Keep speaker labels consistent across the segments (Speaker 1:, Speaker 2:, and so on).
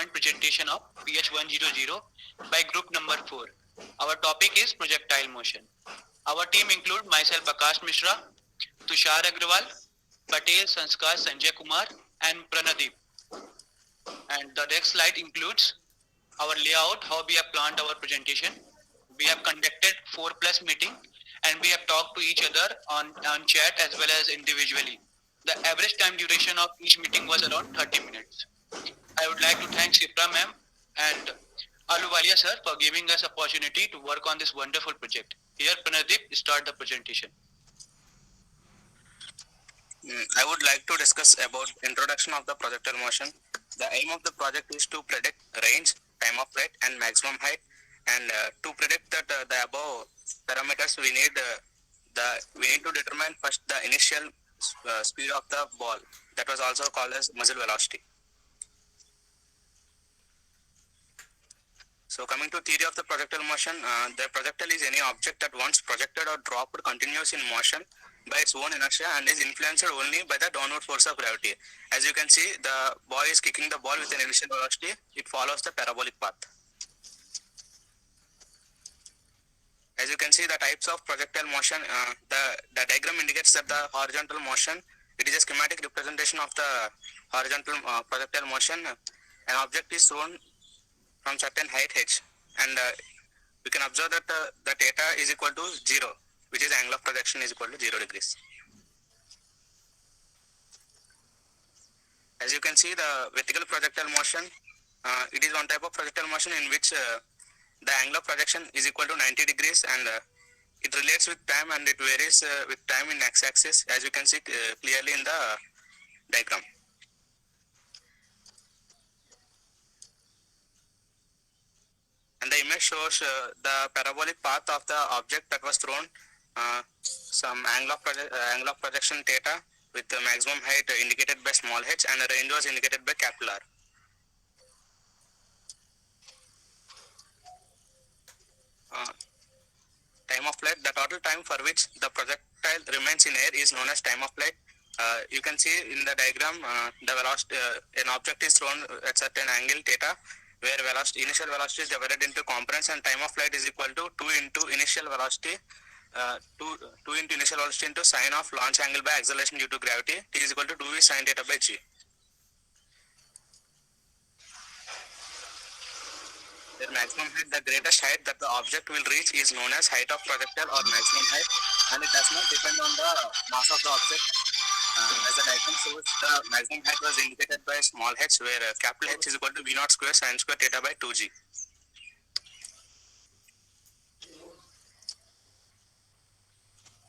Speaker 1: PowerPoint presentation of PH100 by group number 4. Our topic is projectile motion. Our team include myself Akash Mishra, Tushar Agrawal, Patel Sanskar Sanjay Kumar and Pranadeep. And the next slide includes our layout, how we have planned our presentation. We have conducted 4+ meeting and we have talked to each other on chat as well as individually. The average time duration of each meeting was around 30 minutes. I would like to thank Sipra ma'am and Aluwalia sir for giving us opportunity to work on this wonderful project. Here Pranadeep start the presentation.
Speaker 2: I would like to discuss about introduction of the projectile motion. The aim of the project is to predict range, time of flight, and maximum height. And to predict that the above parameters, we need to determine first the initial speed of the ball. That was also called as muzzle velocity. So coming to theory of the projectile motion, the projectile is any object that once projected or dropped continues in motion by its own inertia and is influenced only by the downward force of gravity. As you can see, the boy is kicking the ball with an initial velocity. It follows the parabolic path. As you can see, the types of projectile motion, the diagram indicates that the horizontal motion, it is a schematic representation of the horizontal projectile motion. An object is thrown from certain height h, and we can observe that the theta is equal to 0, which is angle of projection is equal to 0 degrees. As you can see, the vertical projectile motion, it is one type of projectile motion in which the angle of projection is equal to 90 degrees, and it relates with time and it varies with time in x-axis, as you can see clearly in the diagram. And the image shows the parabolic path of the object that was thrown, some angle of projection theta with the maximum height indicated by small h, and the range was indicated by capital R. Time of flight, the total time for which the projectile remains in air is known as time of flight. You can see in the diagram, the velocity, an object is thrown at certain angle theta, where initial velocity is divided into components, and time of flight is equal to 2 into initial velocity, 2 into initial velocity into sine of launch angle by acceleration due to gravity. T is equal to 2v sine theta by g. The maximum height, the greatest height that the object will reach is known as height of projectile or maximum height, and it does not depend on the mass of the object. As the diagram shows, the maximum height was indicated by small h, where capital H is equal to v naught square sine square theta by 2g.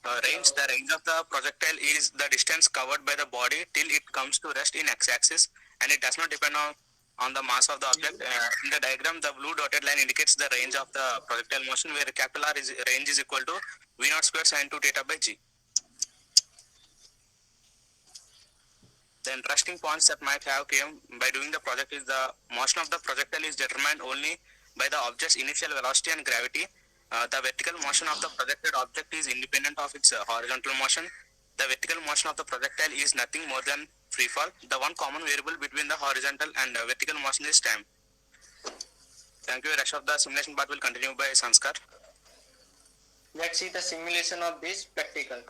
Speaker 2: The range of the projectile is the distance covered by the body till it comes to rest in x-axis, and it does not depend on the mass of the object. In the diagram, the blue dotted line indicates the range of the projectile motion, where capital R range is equal to v naught square sine 2 theta by g. The interesting points that might have came by doing the project is the motion of the projectile is determined only by the object's initial velocity and gravity. The vertical motion of the projected object is independent of its horizontal motion. The vertical motion of the projectile is nothing more than free fall. The one common variable between the horizontal and vertical motion is time. Thank you. Rest of the simulation part will continue by Sanskar.
Speaker 3: Let's see the simulation of this practical.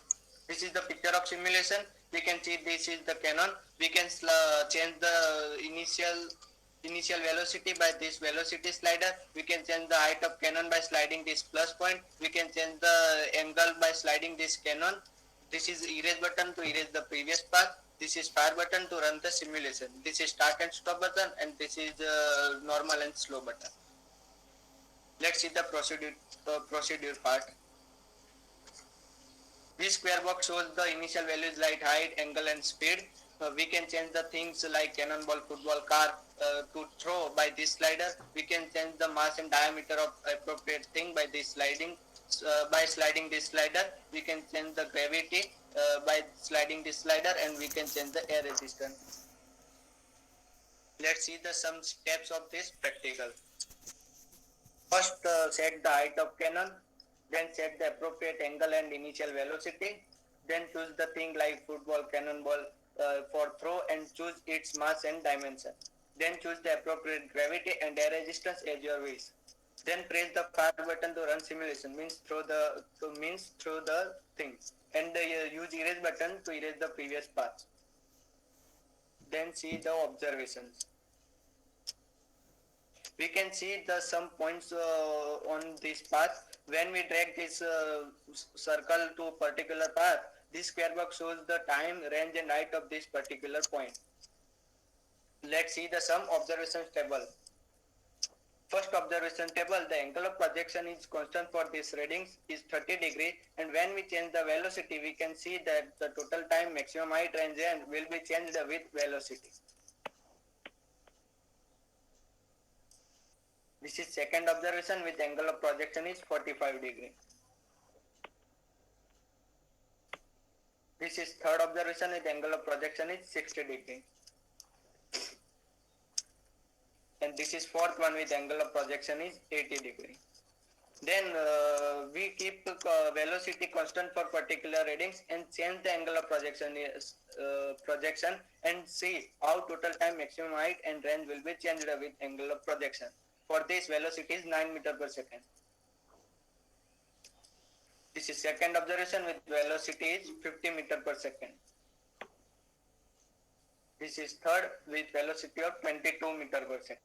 Speaker 3: This is the picture of simulation. We can see this is the cannon. We can change the initial velocity by this velocity slider. We can change the height of cannon by sliding this plus point. We can change the angle by sliding this cannon. This is erase button to erase the previous path. This is fire button to run the simulation. This is start and stop button, and this is the normal and slow button. Let's see the procedure part. This square box shows the initial values like height, angle and speed. We can change the things like cannonball, football, car to throw by this slider. We can change the mass and diameter of appropriate thing by this sliding. By sliding this slider, we can change the gravity by sliding this slider, and we can change the air resistance. Let's see some steps of this practical. First, set the height of cannon. Then set the appropriate angle and initial velocity. Then choose the thing like football, cannonball for throw, and choose its mass and dimension. Then choose the appropriate gravity and air resistance as your wish. Then press the fire button to run simulation, means through the thing, and use erase button to erase the previous path. Then see the observations. We can see the some points on this path. When we drag this circle to a particular path, this square box shows the time, range and height of this particular point. Let's see the some observations table. First observation table, the angle of projection is constant for these readings is 30 degree, and when we change the velocity, we can see that the total time, maximum height, range and will be changed with velocity. This is second observation with angle of projection is 45 degree. This is third observation with angle of projection is 60 degree. And this is fourth one with angle of projection is 80 degree. Then we keep velocity constant for particular readings and change the angle of projection and see how total time, maximum height and range will be changed with angle of projection. For this, velocity is 9 meter per second. This is second observation with velocity is 50 meter per second. This is third with velocity of 22 meter per second.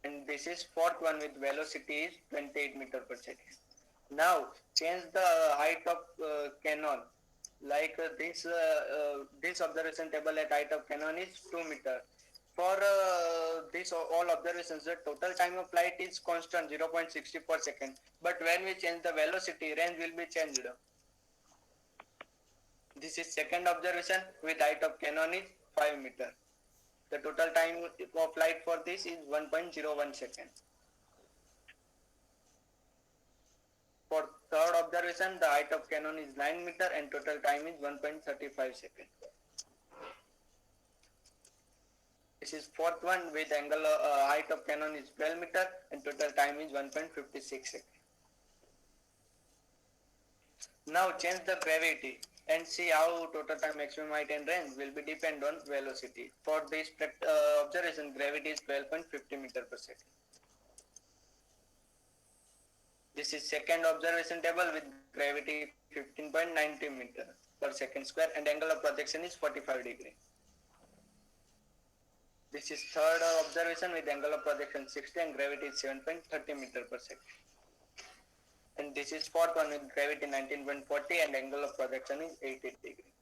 Speaker 3: And this is fourth one with velocity is 28 meter per second. Now change the height of cannon. Like this observation table at height of cannon is 2 meter. For this all observations, the total time of flight is constant 0.60 per second. But when we change the velocity, range will be changed. This is second observation with height of cannon is 5 meter. The total time of flight for this is 1.01 second. For third observation, the height of cannon is 9 meter and total time is 1.35 second. This is fourth one with angle height of cannon is 12 meter and total time is 1.56 second. Now change the gravity and see how total time, maximum height and range will be depend on velocity. For this observation, gravity is 12.50 meter per second. This is second observation table with gravity 15.90 meter per second square and angle of projection is 45 degree. This is third observation with angle of projection 60 and gravity is 7.30 meter per second. And this is fourth one with gravity 19.40 and angle of projection is 80 degree.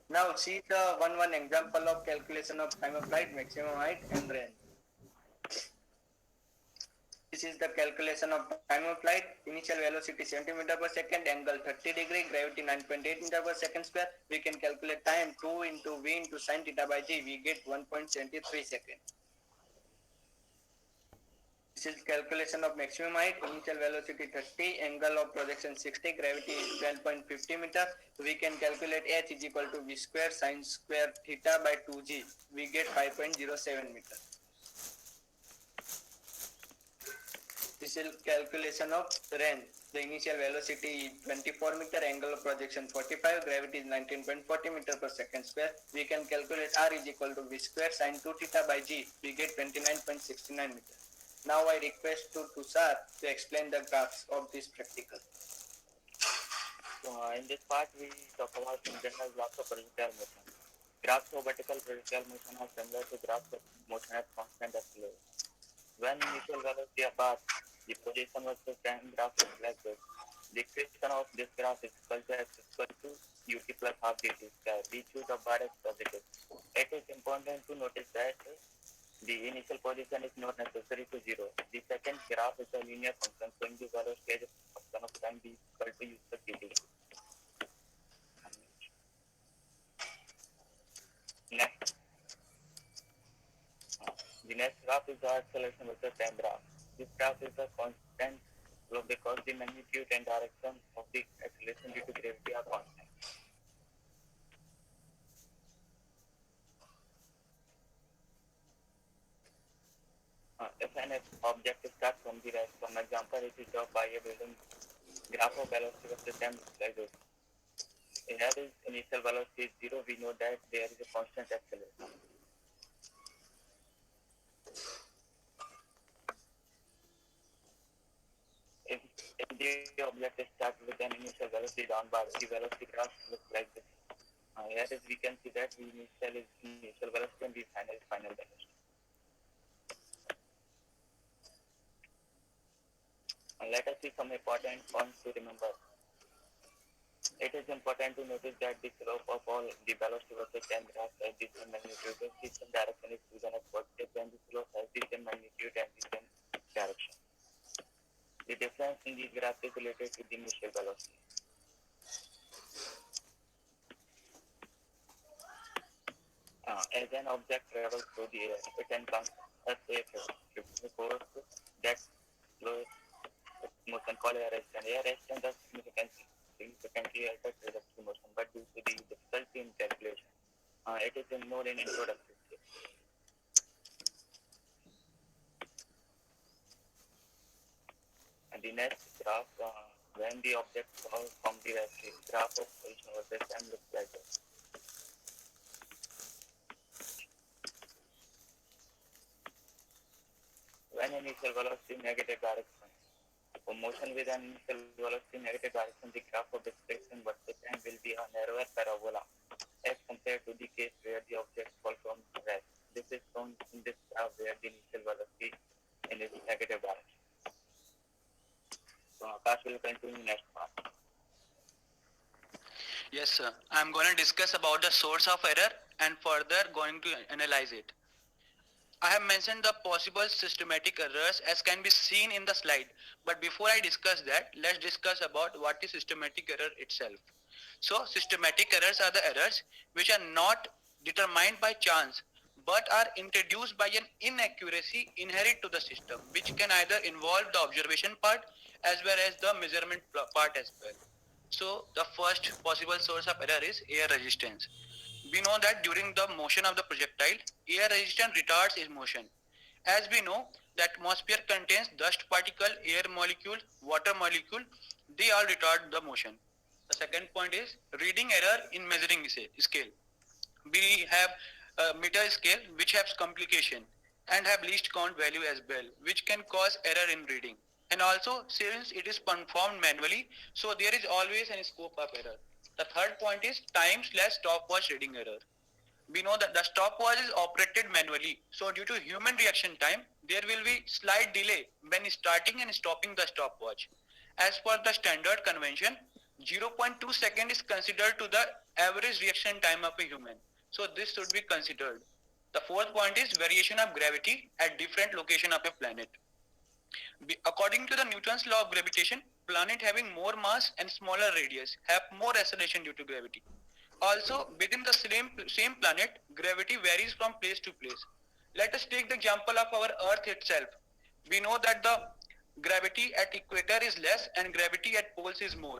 Speaker 3: Now see the one example of calculation of time of flight, maximum height and range. This is the calculation of time of flight. Initial velocity 70 meter per second, angle 30 degree, gravity 9.8 meter per second square. We can calculate time 2 into v into sin theta by g. We get 1.73 second. This is calculation of maximum height. Initial velocity 30, angle of projection 60, gravity is 12.50 meter. We can calculate h is equal to v square sin square theta by 2g. We get 5.07 meter. This is calculation of range. The initial velocity is 24 meter, angle of projection 45, gravity is 19.40 meter per second square. We can calculate r is equal to v square sin 2 theta by g. We get 29.69 meter. Now I request to Tushar to explain the graphs of this practical.
Speaker 4: So, in this part, we talk about in general graphs of projectile motion. Graphs of vertical projectile motion are similar to graphs of motion at constant acceleration. When initial velocity apart, the position versus time graph is like this. The equation of this graph is equal to x equal to ut plus half dt square. We choose a bar as positive. It is important to notice that the initial position is not necessary to zero. The second graph is a linear function showing the velocity as a function of time b equal to u plus dt. Next. The next graph is the acceleration versus time graph. This graph is a constant slope because the magnitude and direction of the acceleration due to gravity are constant. If an object starts from the rest, from example, it is dropped by a building, graph of velocity versus time looks like this. Here is initial velocity is 0. We know that there is a constant acceleration. the object is started with an initial velocity down bar, the velocity graph looks like this. Here is we can see that the initial velocity and the final velocity. Let us see some important points to remember. It is important to notice that the slope of all the velocity versus time graphs has the same magnitude. The system direction is chosen as positive when the slope has the same magnitude and the same direction. The difference in these graphs is related to the initial velocity. As an object travels through the air, it encounters a force that slows its motion called air resistance. Air resistance does significantly alter trajectory motion, but due to the difficulty in calculation, it is ignored in introductory stage. And the next graph, when the object falls from the graph of position versus time looks like this. When initial velocity negative direction. For motion with an initial velocity negative direction, the graph of displacement versus time will be a narrower parabola as compared to the case where the object falls from rest. This is shown in this graph where the initial velocity in its negative direction. So Akash will continue next part.
Speaker 1: Yes, sir. I'm going to discuss about the source of error and further going to analyze it. I have mentioned the possible systematic errors as can be seen in the slide. But before I discuss that, let's discuss about what is systematic error itself. So systematic errors are the errors which are not determined by chance but are introduced by an inaccuracy inherent to the system, which can either involve the observation part as well as the measurement part as well. So the first possible source of error is air resistance. We know that during the motion of the projectile, air resistance retards its motion. As we know, the atmosphere contains dust particle, air molecule, water molecule, they all retard the motion. The second point is reading error in measuring scale. We have a meter scale which has complication and have least count value as well, which can cause error in reading. And also, since it is performed manually, so there is always a scope of error. The third point is time/stopwatch reading error. We know that the stopwatch is operated manually. So due to human reaction time, there will be slight delay when starting and stopping the stopwatch. As per the standard convention, 0.2 second is considered to the average reaction time of a human. So this should be considered. The fourth point is variation of gravity at different location of a planet. According to the Newton's law of gravitation, planet having more mass and smaller radius have more acceleration due to gravity. Also, within the same planet, gravity varies from place to place. Let us take the example of our Earth itself. We know that the gravity at equator is less and gravity at poles is more.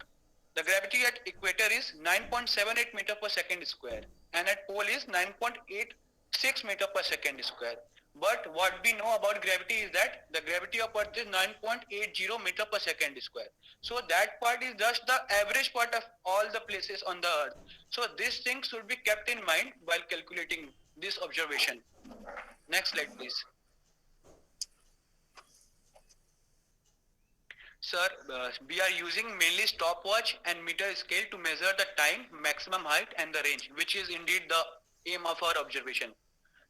Speaker 1: The gravity at equator is 9.78 meter per second square and at pole is 9.86 meter per second square. But what we know about gravity is that the gravity of Earth is 9.80 meter per second square. So that part is just the average part of all the places on the Earth. So this thing should be kept in mind while calculating this observation. Next slide, please. Sir, we are using mainly stopwatch and meter scale to measure the time, maximum height and the range, which is indeed the aim of our observation.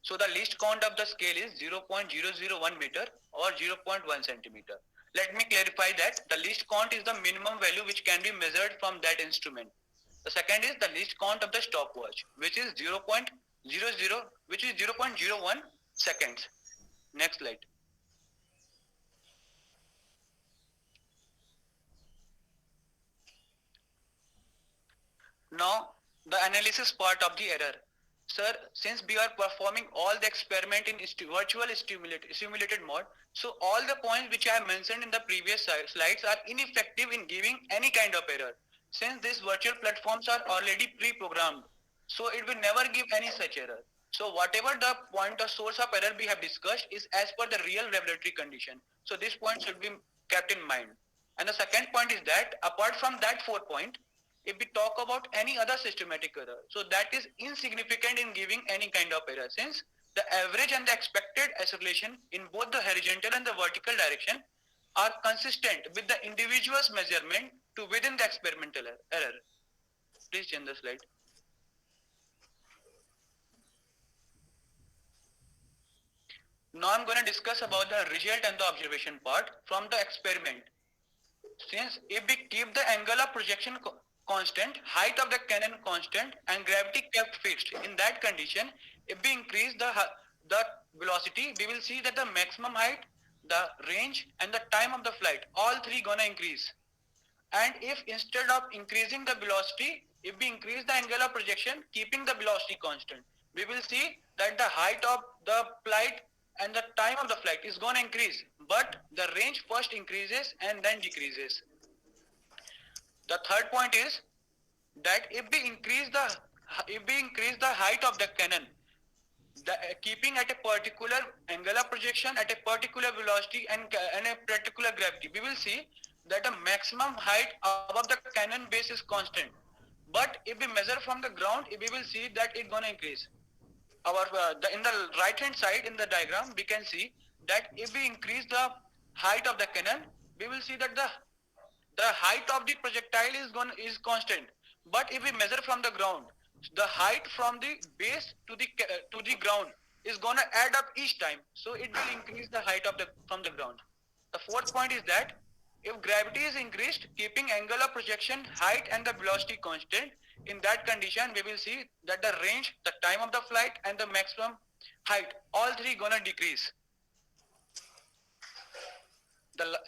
Speaker 1: So the least count of the scale is 0.001 meter or 0.1 centimeter. Let me clarify that the least count is the minimum value which can be measured from that instrument. The second is the least count of the stopwatch, which is 0.01 seconds. Next slide. Now, the analysis part of the error. Sir, since we are performing all the experiment in virtual simulated mode, so all the points which I have mentioned in the previous slides are ineffective in giving any kind of error. Since these virtual platforms are already pre-programmed, so it will never give any such error. So whatever the point or source of error we have discussed is as per the real laboratory condition. So this point should be kept in mind. And the second point is that apart from that 4 point, if we talk about any other systematic error, so that is insignificant in giving any kind of error, since the average and the expected acceleration in both the horizontal and the vertical direction are consistent with the individual's measurement to within the experimental error. Please change the slide. Now I'm going to discuss about the result and the observation part from the experiment. Since if we keep the angle of projection constant, height of the cannon constant, and gravity kept fixed, in that condition, if we increase the velocity, we will see that the maximum height, the range, and the time of the flight, all three gonna increase. And if instead of increasing the velocity, if we increase the angle of projection, keeping the velocity constant, we will see that the height of the flight and the time of the flight is going to increase, but the range first increases and then decreases. The third point is that if we increase the height of the cannon, keeping at a particular angle of projection at a particular velocity and a particular gravity, we will see that the maximum height above the cannon base is constant. But if we measure from the ground, we will see that it's gonna increase. In the right hand side in the diagram, we can see that if we increase the height of the cannon, we will see that the height of the projectile is constant. But if we measure from the ground, the height from the base to the ground is gonna add up each time, so it will increase the height from the ground. The fourth point is that if gravity is increased, keeping angle of projection, height, and the velocity constant, in that condition we will see that the range, the time of the flight, and the maximum height, all three gonna decrease. The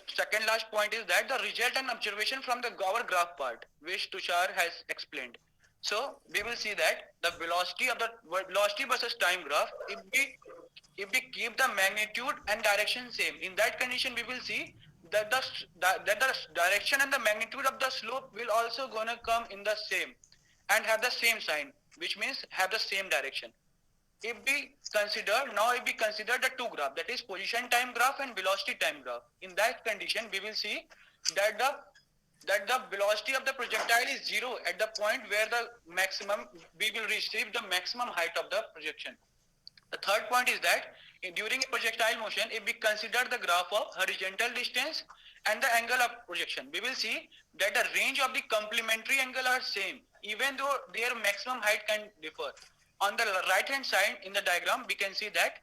Speaker 1: second last point is that the result and observation from our graph part, which Tushar has explained. So we will see that the velocity versus time graph, if we keep the magnitude and direction same, in that condition we will see that the direction and the magnitude of the slope will also gonna come in the same and have the same sign, which means have the same direction. If we consider the two graph, that is position time graph and velocity time graph, in that condition we will see that the velocity of the projectile is zero at the point where we will receive the maximum height of the projection. The third point is that during a projectile motion, if we consider the graph of horizontal distance and the angle of projection, we will see that the range of the complementary angle are same, even though their maximum height can differ. On the right hand side in the diagram, we can see that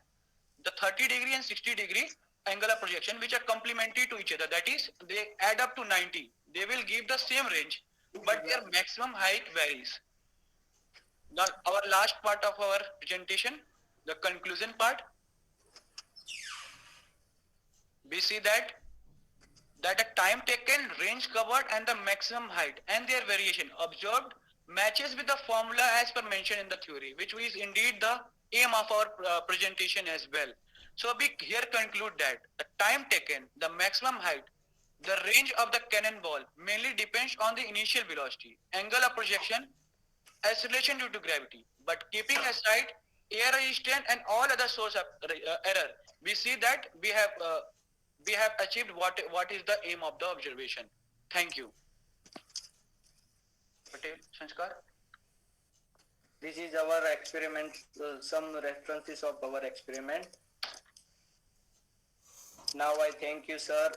Speaker 1: the 30-degree and 60-degree angle of projection, which are complementary to each other, that is, they add up to 90. They will give the same range, but their maximum height varies. Now, our last part of our presentation, the conclusion part, we see that a time taken, range covered, and the maximum height and their variation observed matches with the formula as per mentioned in the theory, which is indeed the aim of our presentation as well. So we here conclude that the time taken, the maximum height, the range of the cannonball mainly depends on the initial velocity, angle of projection, acceleration due to gravity. But keeping aside air resistance and all other source of error, we see that we have achieved what is the aim of the observation. Thank you. Patel, Sanskar.
Speaker 3: This is our experiment, some references of our experiment. Now I thank you, sir.